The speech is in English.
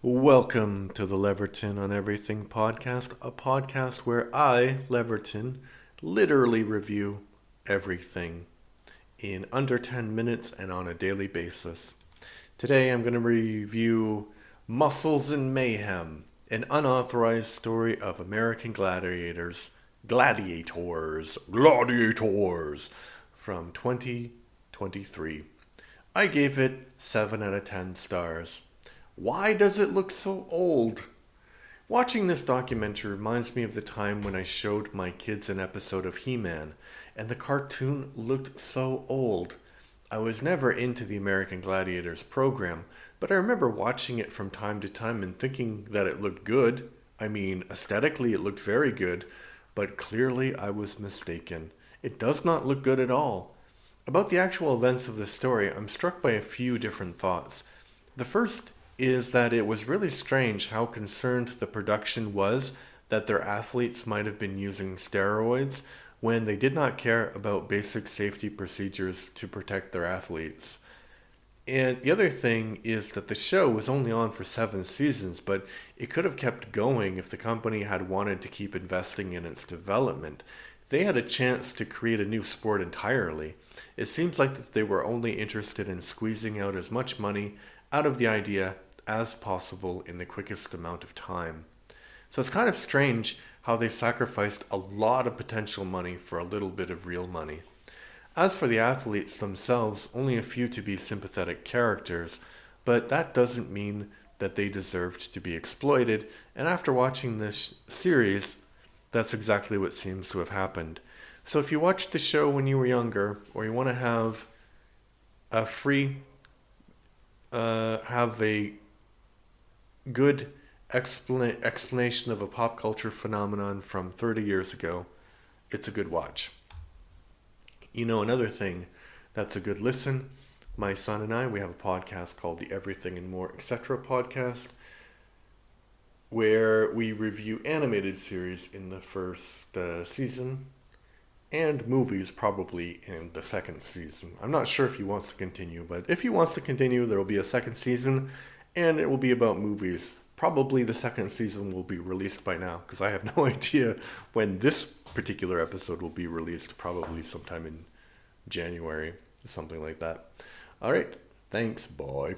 Welcome to the Leverton on Everything podcast, a podcast where I, Leverton, literally review everything in under 10 minutes and on a daily basis. Today I'm going to review Muscles and Mayhem, an unauthorized story of American gladiators, Gladiators, from 2023. I gave it 7 out of 10 stars. Why does it look so old? Watching this documentary reminds me of the time when I showed my kids an episode of He-Man, and the cartoon looked so old. I was never into the American Gladiators program, but I remember watching it from time to time and thinking that it looked good. I mean, aesthetically it looked very good, but clearly I was mistaken. It does not look good at all. About the actual events of this story, I'm struck by a few different thoughts. The first is that it was really strange how concerned the production was that their athletes might have been using steroids when they did not care about basic safety procedures to protect their athletes. And the other thing is that the show was only on for 7 seasons, but it could have kept going if the company had wanted to keep investing in its development. They had a chance to create a new sport entirely. It seems like that they were only interested in squeezing out as much money out of the idea as possible in the quickest amount of time. So it's kind of strange how they sacrificed a lot of potential money for a little bit of real money. As for the athletes themselves, only a few to be sympathetic characters, but that doesn't mean that they deserved to be exploited, and after watching this series, that's exactly what seems to have happened. So if you watched the show when you were younger, or you want to have a good explanation of a pop culture phenomenon from 30 years ago, it's a good watch. You know, another thing that's a good listen, my son and I, we have a podcast called the Everything and More Etc. podcast, where we review animated series in the first season and movies probably in the second season. I'm not sure if he wants to continue, but if he wants to continue, there will be a second season, and it will be about movies. Probably the second season will be released by now, because I have no idea when this particular episode will be released, probably sometime in January, something like that. All right, thanks, bye.